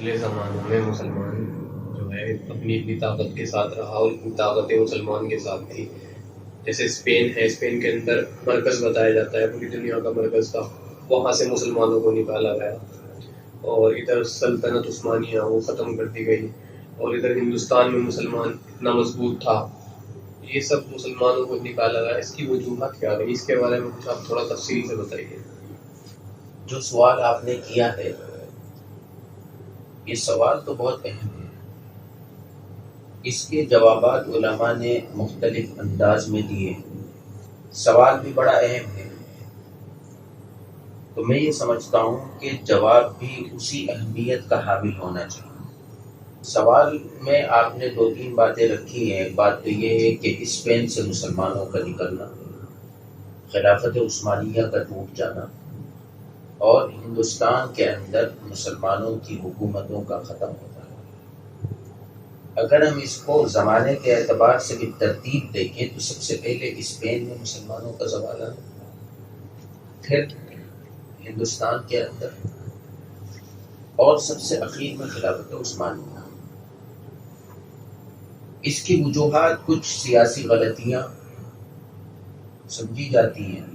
پچھلے زمانوں میں مسلمان جو ہے اپنی طاقت کے ساتھ رہا اور اتنی طاقتیں مسلمان کے ساتھ تھی. جیسے اسپین ہے، اسپین کے اندر مرکز بتایا جاتا ہے پوری دنیا کا مرکز تھا، وہاں سے مسلمانوں کو نکالا گیا اور ادھر سلطنت عثمانیہ وہ ختم کر دی گئی، اور ادھر ہندوستان میں مسلمان اتنا مضبوط تھا، یہ سب مسلمانوں کو نکالا گیا. اس کی وجوہات کیا رہی، اس کے بارے میں کچھ آپ تھوڑا تفصیل سے بتائیے. جو سوال آپ نے کیا ہے یہ سوال تو بہت اہم ہے. اس کے جوابات علماء نے مختلف انداز میں دیے ہیں. سوال بھی بڑا اہم ہے، تو میں یہ سمجھتا ہوں کہ جواب بھی اسی اہمیت کا حامل ہونا چاہیے. سوال میں آپ نے دو تین باتیں رکھی ہیں. ایک بات تو یہ ہے کہ اسپین سے مسلمانوں کا نکلنا، خلافت عثمانیہ کا ٹوٹ جانا اور ہندوستان کے اندر مسلمانوں کی حکومتوں کا ختم ہونا. اگر ہم اس کو زمانے کے اعتبار سے بھی ترتیب دیکھیں تو سب سے پہلے اسپین میں مسلمانوں کا زوال آنا، پھر ہندوستان کے اندر، اور سب سے اخیر میں خلافت عثمانیہ. اس کی وجوہات کچھ سیاسی غلطیاں سمجھی جاتی ہیں.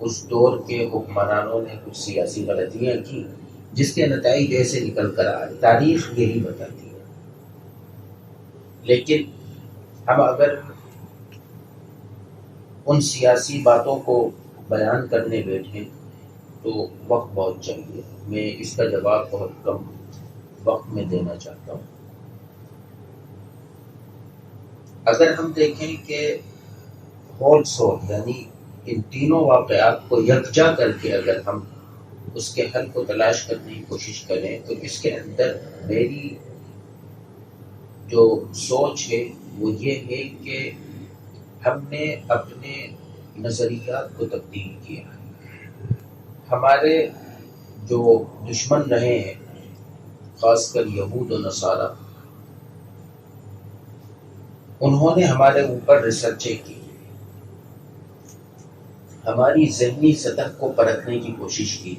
اس دور کے حکمرانوں نے کچھ سیاسی غلطیاں کی جس کے نتائج ایسے نکل کر آئے. تاریخ یہی بتاتی ہے. لیکن ہم اگر ان سیاسی باتوں کو بیان کرنے بیٹھیں تو وقت بہت چاہیے. میں اس کا جواب بہت کم وقت میں دینا چاہتا ہوں. اگر ہم دیکھیں کہ ہول سول یعنی ان تینوں واقعات کو یکجا کر کے اگر ہم اس کے حل کو تلاش کرنے کی کوشش کریں تو اس کے اندر میری جو سوچ ہے وہ یہ ہے کہ ہم نے اپنے نظریات کو تبدیل کیا. ہمارے جو دشمن رہے ہیں خاص کر یہود و نصارہ، انہوں نے ہمارے اوپر ریسرچیں کی، ہماری ذہنی سطح کو پرکھنے کی کوشش کی،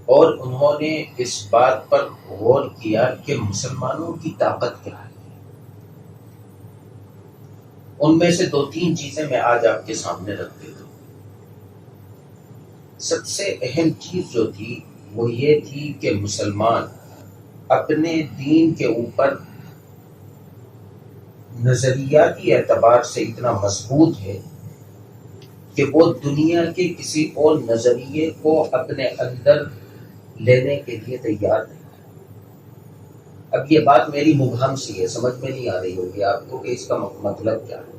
اور انہوں نے اس بات پر غور کیا کہ مسلمانوں کی طاقت کیا ہے. ان میں سے دو تین چیزیں میں آج آپ کے سامنے رکھ دیتا ہوں. سب سے اہم چیز جو تھی وہ یہ تھی کہ مسلمان اپنے دین کے اوپر نظریاتی اعتبار سے اتنا مضبوط ہے کہ وہ دنیا کے کسی اور نظریے کو اپنے اندر لینے کے لیے تیار نہیں. اب یہ بات میری مبہم سی ہے، سمجھ میں نہیں آ رہی ہوگی آپ کو کہ اس کا مطلب کیا ہے.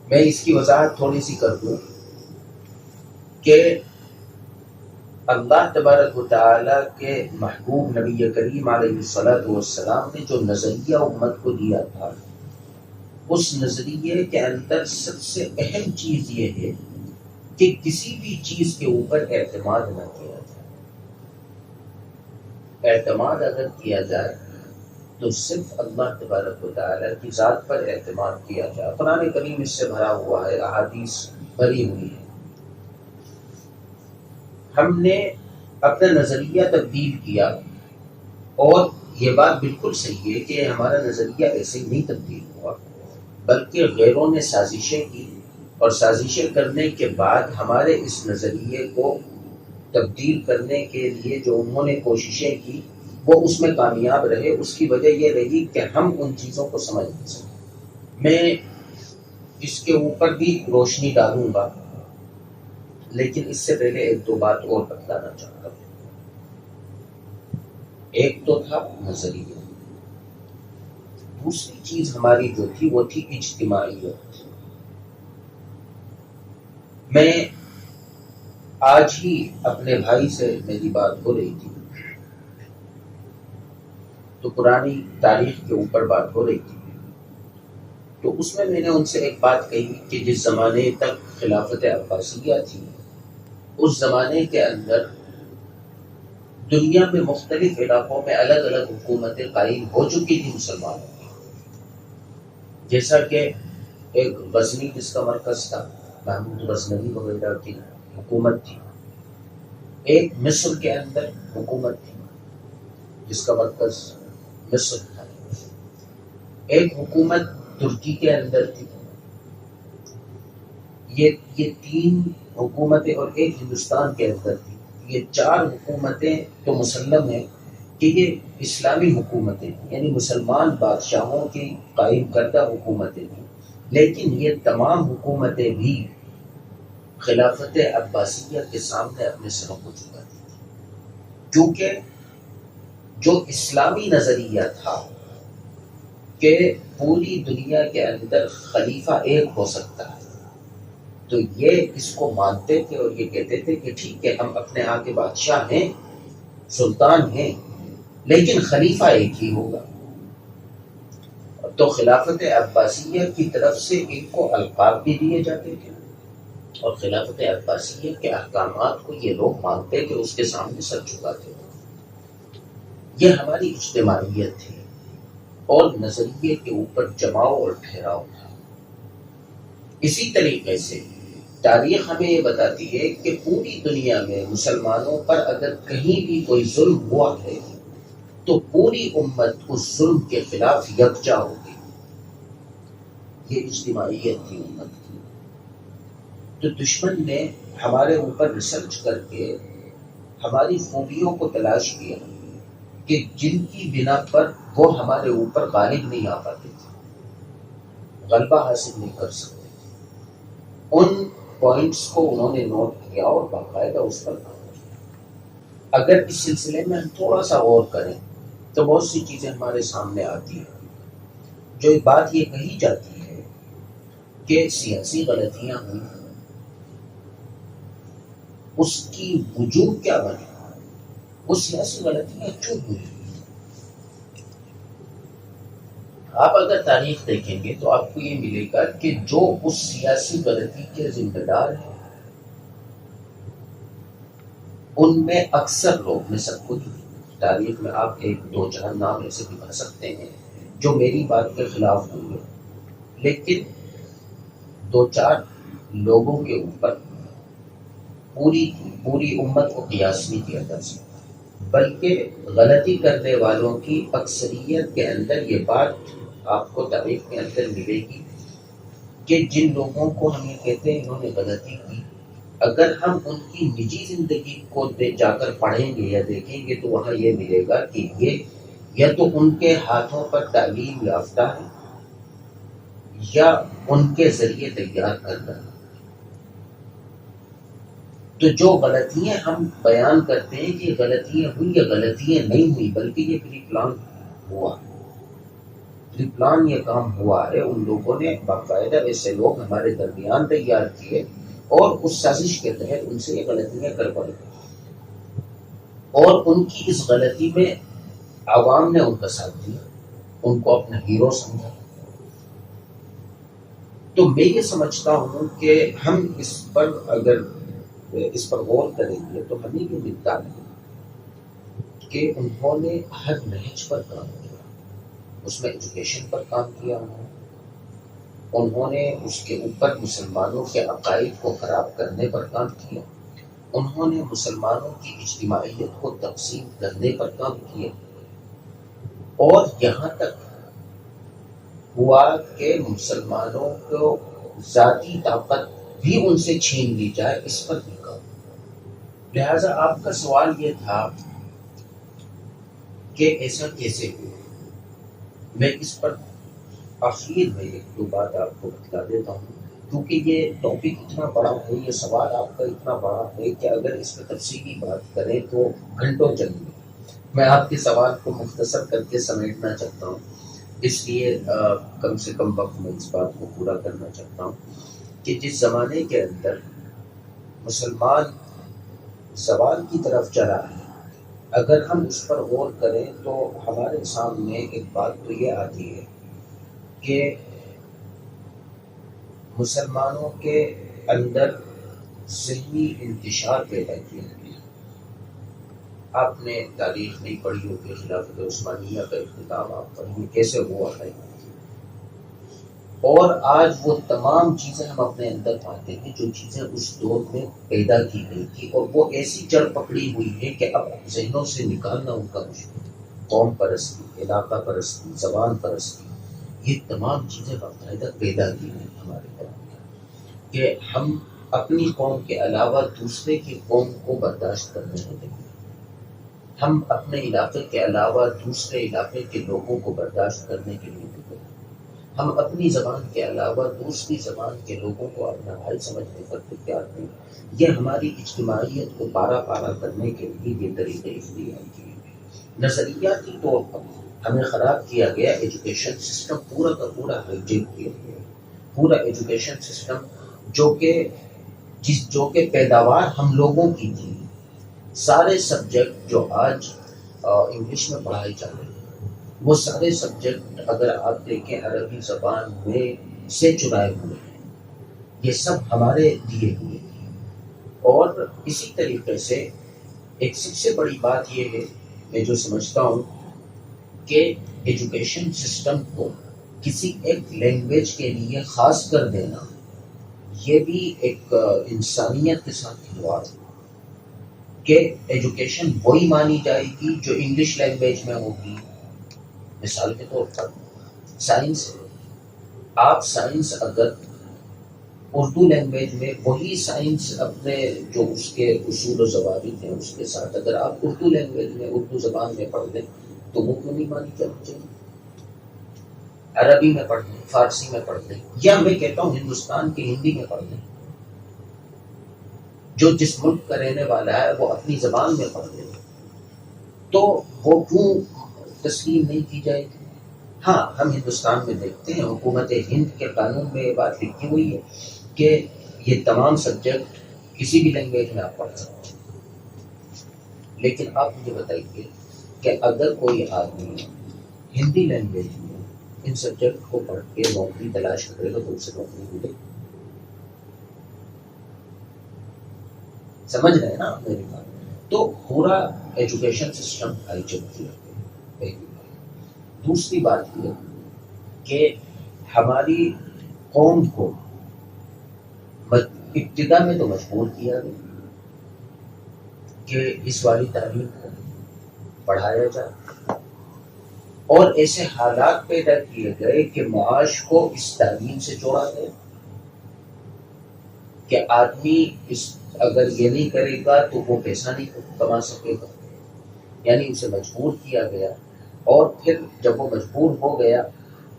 میں اس کی وضاحت تھوڑی سی کر دوں کہ اللہ تبارک و تعالیٰ کے محبوب نبی کریم علیہ الصلوۃ والسلام نے جو نظریہ امت کو دیا تھا، اس نظریے کے اندر سب سے اہم چیز یہ ہے کہ کسی بھی چیز کے اوپر اعتماد نہ کیا جائے. اعتماد اگر کیا جائے تو صرف اللہ تبارک و تعالیٰ کی ذات پر اعتماد کیا جائے. قرآن کریم اس سے بھرا ہوا ہے، احادیث بھری ہوئی ہے. ہم نے اپنا نظریہ تبدیل کیا، اور یہ بات بالکل صحیح ہے کہ ہمارا نظریہ ایسے ہی نہیں تبدیل ہوا، بلکہ غیروں نے سازشیں کی، اور سازشیں کرنے کے بعد ہمارے اس نظریے کو تبدیل کرنے کے لیے جو انہوں نے کوششیں کی وہ اس میں کامیاب رہے. اس کی وجہ یہ رہی کہ ہم ان چیزوں کو سمجھ نہیں سکتے. میں اس کے اوپر بھی روشنی ڈالوں گا، لیکن اس سے پہلے ایک دو بات اور بتلانا چاہتا ہوں. ایک تو تھا نظریہ، دوسری چیز ہماری جو تھی وہ تھی اجتماعیت. میں آج ہی اپنے بھائی سے میری بات ہو رہی تھی تو پرانی تاریخ کے اوپر بات ہو رہی تھی، تو اس میں نے ان سے ایک بات کہی کہ جس زمانے تک خلافت عباسیہ تھی اس زمانے کے اندر دنیا میں مختلف علاقوں میں الگ الگ حکومتیں قائم ہو چکی تھی مسلمانوں کی. جیسا کہ ایک غزنی جس کا مرکز تھا، محمود غزنوی وغیرہ کی حکومت تھی. ایک مصر کے اندر حکومت تھی جس کا مرکز مصر تھا، ایک حکومت ترکی کے اندر تھی، یہ تین حکومتیں، اور ایک ہندوستان کے اندر تھی۔ یہ چار حکومتیں تو مسلم ہیں کہ یہ اسلامی حکومتیں تھیں، یعنی مسلمان بادشاہوں کی قائم کردہ حکومتیں تھیں، لیکن یہ تمام حکومتیں بھی خلافت عباسیہ کے سامنے اپنے سروں کو جھکاتی تھیں، کیونکہ جو اسلامی نظریہ تھا کہ پوری دنیا کے اندر خلیفہ ایک ہو سکتا ہے، تو یہ اس کو مانتے تھے اور یہ کہتے تھے کہ ٹھیک ہے، ہم اپنے ہاں کے بادشاہ ہیں، سلطان ہیں، لیکن خلیفہ ایک ہی ہوگا۔ تو خلافت عباسیہ کی طرف سے ان کو القاب بھی دیے جاتے تھے، اور خلافت عباسیہ کے احکامات کو یہ لوگ مانتے کہ اس کے سامنے سر جھکاتے تھے۔ یہ ہماری اجتماعیت تھی اور نظریے کے اوپر جماؤ اور ٹھہراؤ تھا۔ اسی طریقے سے تاریخ ہمیں یہ بتاتی ہے کہ پوری دنیا میں مسلمانوں پر اگر کہیں بھی کوئی ظلم ہوا ہے تو پوری امت اس ظلم کے خلاف یکجا ہوگی۔ یہ اجتماعیت تھی امت کی۔ تو دشمن نے ہمارے اوپر ریسرچ کر کے ہماری خوبیوں کو تلاش کیا کہ جن کی بنا پر وہ ہمارے اوپر غالب نہیں آ پاتے تھے، غلبہ حاصل نہیں کر سکتے تھے، ان پوائنٹس کو انہوں نے نوٹ کیا اور باقاعدہ اس پر کام کیا۔ اگر اس سلسلے میں ہم تھوڑا سا غور کریں تو بہت سی چیزیں ہمارے سامنے آتی ہیں۔ جو بات یہ کہی جاتی ہے کہ سیاسی غلطیاں ہوئی، اس کی وجوہ کیا بنی، وہ سیاسی غلطیاں کیوں ہوئی؟ آپ اگر تاریخ دیکھیں گے تو آپ کو یہ ملے گا کہ جو اس سیاسی غلطی کے ذمہ دار ہیں ان میں اکثر لوگ، میں سب کو تاریخ میں آپ ایک دو چار نام ایسے دکھا سکتے ہیں جو میری بات کے خلاف ہوئے، لیکن دو چار لوگوں کے اوپر پوری امت کو قیاس نہیں کیا جا سکتا، بلکہ غلطی کرنے والوں کی اکثریت کے اندر یہ بات آپ کو تاریخ کے اندر ملے گی کہ جن لوگوں کو ہم یہ کہتے ہیں انہوں نے غلطی کی، اگر ہم ان کی نجی زندگی کو جا کر پڑھیں گے یا دیکھیں گے تو وہاں یہ ملے گا کہ یہ یا تو ان کے ہاتھوں پر تعلیم یافتہ ہے یا ان کے ذریعے تیار کرنا۔ تو جو غلطیاں ہم بیان کرتے ہیں کہ غلطیاں ہوئی یا غلطیاں نہیں ہوئی، بلکہ یہ پری پلان ہوا، پری پلان یہ کام ہوا ہے۔ ان لوگوں نے باقاعدہ ایسے لوگ ہمارے درمیان تیار کیے اور اس سازش کے تحت ان سے یہ غلطیاں کروائی، اور ان کی اس غلطی میں عوام نے ان کا ساتھ دیا، ان کو اپنا ہیرو سمجھا۔ تو میں یہ سمجھتا ہوں کہ ہم اس پر غور کریں گے تو ہمیں یہ ملتا ہے کہ انہوں نے ہر نہج پر کام کیا، اس میں ایجوکیشن پر کام کیا، انہوں نے اس کے اوپر مسلمانوں کے عقائد کو خراب کرنے پر کام کیا، انہوں نے مسلمانوں کی اجتماعیت کو تقسیم کرنے پر کام کیا، اور یہاں تک ہوا کہ مسلمانوں کو ذاتی طاقت بھی ان سے چھین لی جائے، اس پر بھی کام۔ لہذا آپ کا سوال یہ تھا کہ ایسا کیسے ہوا، میں اس پر آخر میں ایک دو بات آپ کو بتلا دیتا ہوں، کیونکہ یہ ٹاپک اتنا بڑا ہے، یہ سوال آپ کا اتنا بڑا ہے کہ اگر اس پہ تفصیلی بات کریں تو گھنٹوں چلیں گے۔ میں آپ کے سوال کو مختصر کر کے سمیٹنا چاہتا ہوں، اس لیے کم سے کم وقت میں اس بات کو پورا کرنا چاہتا ہوں کہ جس زمانے کے اندر مسلمان زوال کی طرف چلا ہے، اگر ہم اس پر غور کریں تو ہمارے سامنے ایک بات تو یہ آتی ہے کہ مسلمانوں کے اندر ذہنی انتشار پیدا کیا گیا۔ آپ نے تاریخ نہیں پڑھی ہوگی، خلافت عثمانیہ کا اختتام آپ پڑھیے کیسے ہوا ہے۔ اور آج وہ تمام چیزیں ہم اپنے اندر پاتے ہیں جو چیزیں اس دور میں پیدا کی گئی تھی، اور وہ ایسی جڑ پکڑی ہوئی ہے کہ اب ذہنوں سے نکالنا ان کا مشکل ہے۔ قوم پرستی، علاقہ پرستی، زبان پرستی، یہ تمام چیزیں باقاعدہ پیدا کی ہیں ہمارے قوم کہ ہم اپنی قوم کے علاوہ دوسرے کی قوم کو برداشت کرنے نہیں دیں گے، ہم اپنے علاقے کے علاوہ دوسرے علاقے کے لوگوں کو برداشت کرنے کے لیے نہیں دیں گے، ہم اپنی زبان کے علاوہ دوسری زبان کے لوگوں کو اپنا بھائی سمجھنے پر تیار نہیں۔ یہ ہماری اجتماعیت کو پارا پارا کرنے کے لیے یہ طریقے اختیار کیے گئے۔ نظریاتی طور پر ہمیں خراب کیا گیا ایجوکیشن سسٹم، پورا کا پورا ہائیجیک کیا گیا، پورا ایجوکیشن سسٹم جو کہ پیداوار ہم لوگوں کی تھی۔ سارے سبجیکٹ جو آج انگلش میں پڑھائے جا رہے ہیں، وہ سارے سبجیکٹ اگر آپ دیکھیں عربی زبان میں سے چرائے ہوئے ہیں، یہ سب ہمارے دیے ہوئے ہیں۔ اور اسی طریقے سے ایک سب سے بڑی بات یہ ہے، میں جو سمجھتا ہوں کہ ایجوکیشن سسٹم کو کسی ایک لینگویج کے لیے خاص کر دینا، یہ بھی ایک انسانیت کے ساتھ کھلواڑ ہے کہ ایجوکیشن وہی مانی جائے گی جو انگلش لینگویج میں ہوگی۔ مثال کے طور پر سائنس ہے، آپ سائنس اگر اردو لینگویج میں وہی سائنس اپنے جو اس کے اصول و ضوابط ہیں اس کے ساتھ اگر آپ اردو لینگویج میں اردو زبان میں پڑھ دیں تو وہ کیوں نہیں مانی جانی چاہیے؟ عربی میں پڑھ دیں، فارسی میں پڑھ دیں، یا میں کہتا ہوں ہندوستان کی ہندی میں پڑھ دیں، جو جس ملک کا رہنے والا ہے وہ اپنی زبان میں پڑھ دے، تو وہ کیوں تسلیم نہیں کی جائے گی؟ ہاں، ہم ہندوستان میں دیکھتے ہیں حکومت ہند کے قانون میں یہ بات لکھی ہوئی ہے کہ یہ تمام سبجیکٹ کسی بھی لینگویج میں آپ پڑھ سکتے ہیں، لیکن آپ مجھے بتائیے کہ اگر کوئی آدمی ہندی لینگویج میں ان سبجیکٹ کو پڑھ کے نوکری تلاش کرے گا تو اسے نوکری ملے؟ سمجھ رہے ہیں نا آپ میری بات؟ تو پورا ایجوکیشن سسٹم ہائیجیک کیا گیا، پہلی بات۔ دوسری بات یہ کہ ہماری قوم کو ابتدا میں تو مجبور کیا گیا کہ اس والی تعلیم کو پڑھایا جائے، اور ایسے حالات پیدا کیے گئے کہ معاش کو اس تعلیم سے جوڑا گیا کہ آدمی اگر یہ نہیں کرے گا تو وہ پیسہ نہیں کما سکے گا، یعنی اسے مجبور کیا گیا، اور پھر جب وہ مجبور ہو گیا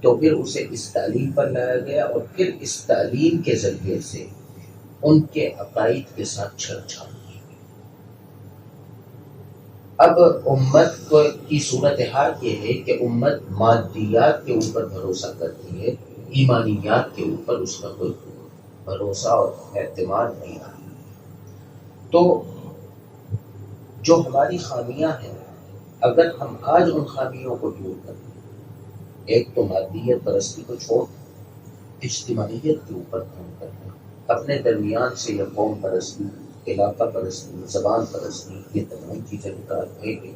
تو پھر اسے اس تعلیم پر لایا گیا، اور پھر اس تعلیم کے ذریعے سے ان کے عقائد کے ساتھ چھڑ چھاڑ کی۔ اب امت کی صورتحال یہ ہے کہ امت مادیات کے اوپر بھروسہ کرتی ہے، ایمانیات کے اوپر اس کا کوئی بھروسہ اور اعتماد نہیں رہا۔ تو جو ہماری خامیاں ہیں، اگر ہم آج ان خامیوں کو دور کریں، ایک تو مادیت پرستی کو چھوڑ اجتماعیت کے اوپر کام کرنا، اپنے درمیان سے یہ قوم پرستی، علاقہ پرستی، زبان پرستی، یہ تمام چیزیں نکال دیں گے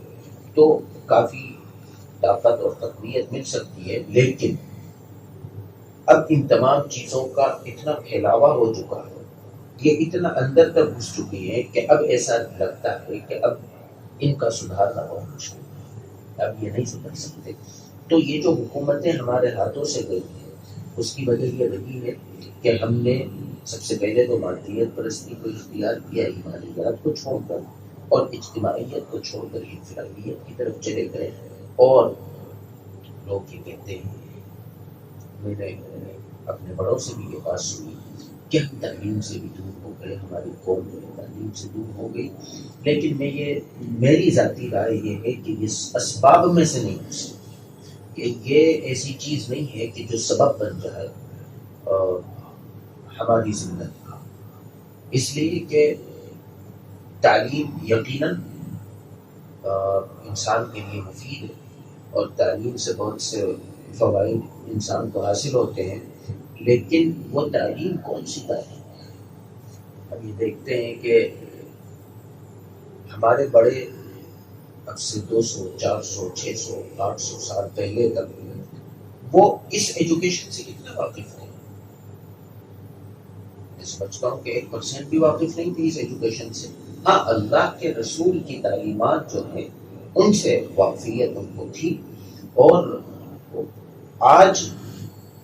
تو کافی طاقت اور تقویت مل سکتی ہے۔ لیکن اب ان تمام چیزوں کا اتنا پھیلاوا ہو چکا ہے، یہ اتنا اندر تک گھس چکی ہے کہ اب ایسا لگتا ہے کہ اب ان کا سدھارنا بہت مشکل ہے، اب یہ نہیں سدھر سکتے۔ تو یہ جو حکومتیں ہمارے ہاتھوں سے گئی ہیں اس کی وجہ یہ رہی ہے کہ ہم نے سب سے پہلے تو مادیت پرستی کو اختیار کیا، ایمانیات کو چھوڑ کر، اور اجتماعیت کو چھوڑ کر انفرادیت کی طرف چلے گئے، اور لوگ یہ کہتے ہیں، میں نے اپنے بڑوں سے بھی یہ بات سنی کہ ہم تعلیم سے بھی دور ہو گئے، ہماری قوم جو ہے تعلیم سے دور ہو گئی، لیکن میری ذاتی رائے یہ ہے کہ اس اسباب میں سے نہیں ہو سکتی، کہ یہ ایسی چیز نہیں ہے کہ جو سبب بن جائے ہماری زندگی کا، اس لیے کہ تعلیم یقیناً انسان کے لیے مفید ہے، اور تعلیم سے بہت سے فوائد انسان کو حاصل ہوتے ہیں، لیکن وہ تعلیم کون سی تعلیم ہے؟ ہم یہ دیکھتے ہیں کہ ہمارے بڑے اب سے 200، 400، 600، 800 سال پہلے تک وہ اس ایجوکیشن سے کتنا واقف نہیں. میں سمجھتا ہوں کہ 1% بھی واقف نہیں تھی اس ایجوکیشن سے. ہاں اللہ کے رسول کی تعلیمات جو ہیں ان سے واقفیت ان کو تھی. اور آج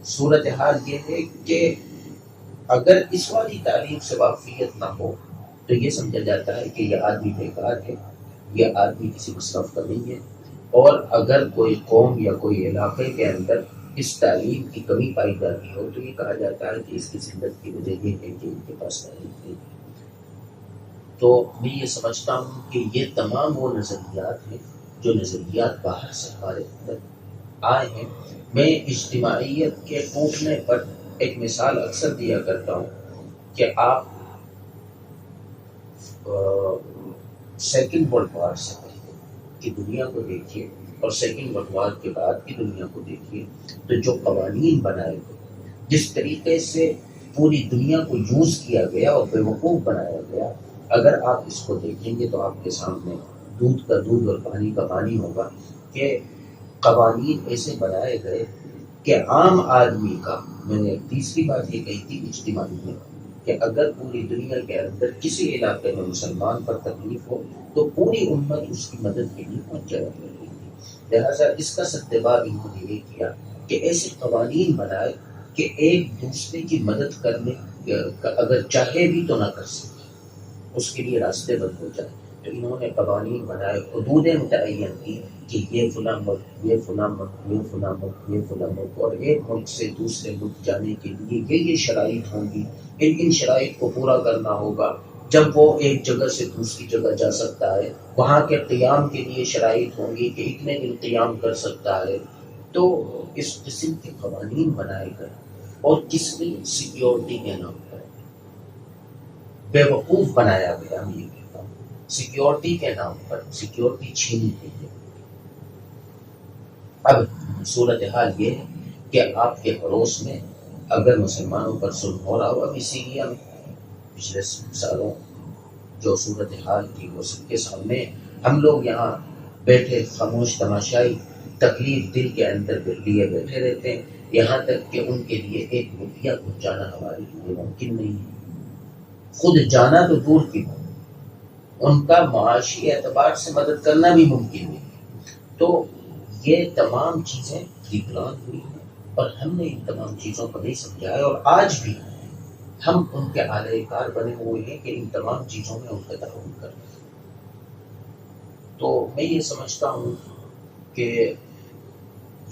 صورتحال یہ ہے کہ اگر اس والی تعلیم سے واقفیت نہ ہو تو یہ سمجھا جاتا ہے کہ یہ آدمی بیکار ہے, یہ آدمی کسی مصرف کا نہیں ہے. اور اگر کوئی قوم یا کوئی علاقے کے اندر اس تعلیم کی کمی پائی جاتی ہو تو یہ کہا جاتا ہے کہ اس کی ذلت کی وجہ یہ ہے کہ ان کے پاس تعلیم نہیں ہے. تو میں یہ سمجھتا ہوں کہ یہ تمام وہ نظریات ہیں جو نظریات باہر سے ہمارے اندر آئے ہیں. میں اجتماعیت کے ٹوٹنے پر ایک مثال اکثر دیا کرتا ہوں کہ آپ سیکنڈ ورلڈ وار سے پہلے کی دنیا کو دیکھیے اور سیکنڈ ورلڈ وار کے بعد کی دنیا کو دیکھیے تو جو قوانین بنائے گئے, جس طریقے سے پوری دنیا کو یوز کیا گیا اور بیوقوف بنایا گیا, اگر آپ اس کو دیکھیں گے تو آپ کے سامنے دودھ کا دودھ اور پانی کا پانی ہوگا کہ قوانین ایسے بنائے گئے کہ عام آدمی کا, میں نے تیسری بات یہ کہی تھی اجتماعی میں, کہ اگر پوری دنیا کے اندر کسی علاقے میں مسلمان پر تکلیف ہو تو پوری امت اس کی مدد کے لیے پہنچ جایا کرتی تھی. لہٰذا اس کا سدباب انہوں نے یہ کیا کہ ایسے قوانین بنائے کہ ایک دوسرے کی مدد کرنے اگر چاہے بھی تو نہ کر سکے, اس کے لیے راستے بند ہو جائے. تو انہوں نے قوانین بنائے, حدودیں متعین کی کہ یہ فلاں ملک, یہ فلاں ملک, یہ فلاں ملک, یہ فلاں ملک, اور ایک ملک سے دوسرے ملک جانے کے لیے یہ شرائط ہوں گی, ان شرائط کو پورا کرنا ہوگا. جب وہ ایک جگہ سے دوسری جگہ جا سکتا ہے وہاں کے قیام کے لیے شرائط ہوں گی کہ اتنے دن قیام کر سکتا ہے. تو اس قسم کے قوانین بنائے گئے اور کس لیے؟ سیکیورٹی کے نام پر بے وقوف بنایا گیا. میں یہ کہتا ہوں سیکیورٹی کے نام پر سیکیورٹی چھینی گئی. اب صورتحال یہ ہے کہ آپ کے پڑوس میں اگر مسلمانوں پر ظلم ہو رہا ہو, ابھی سیریا میں پچھلے سالوں جو صورتحال تھی وہ سب کے سامنے, ہم لوگ یہاں بیٹھے خاموش تماشائی تکلیف دل کے اندر لیے بیٹھے رہتے ہیں, یہاں تک کہ ان کے لیے ایک روپیہ پہنچانا ہمارے لیے ممکن نہیں ہے. خود جانا تو دور کی بات, ان کا معاشی اعتبار سے مدد کرنا بھی ممکن نہیں. تو یہ تمام چیزیں پلان ہوئی ہیں اور ہم نے ان تمام چیزوں کو نہیں سمجھا ہے, اور آج بھی ہم ان کے اعلی کار بنے ہوئے ہیں کہ ان تمام چیزوں میں ان کا تعاون کریں. تو میں یہ سمجھتا ہوں کہ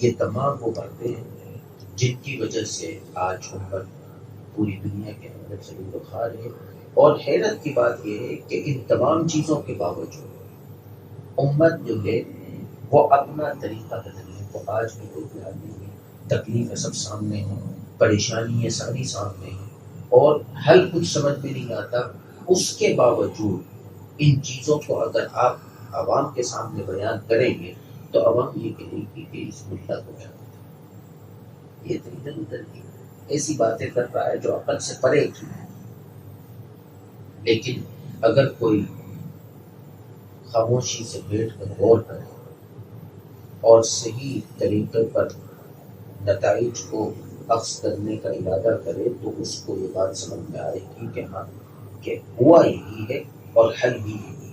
یہ تمام وہ باتیں ہیں جن کی وجہ سے آج امت پوری دنیا کے اندر چلی بخار ہے. اور حیرت کی بات یہ ہے کہ ان تمام چیزوں کے باوجود امت جو ہے وہ اپنا طریقہ بدلنے کو آج بھی کوئی تیار نہیں ہے. تکلیفیں سب سامنے ہیں, پریشانیاں ساری سامنے ہیں, اور حل کچھ سمجھ میں نہیں آتا. اس کے باوجود ان چیزوں کو اگر آپ عوام کے سامنے بیان کریں گے تو عوام یہ کہے گی کہ اس ملت کو کیا یہ تو ادھر ادھر کی ایسی باتیں کر رہا ہے جو عقل سے پرے کی. لیکن اگر کوئی خاموشی سے بیٹھ کر غور کرے اور صحیح طریقے پر نتائج کو اخذ کرنے کا ارادہ کرے تو اس کو یہ بات سمجھ میں آئے گی کہ ہاں کہ ہوا یہی ہے اور حل بھی یہی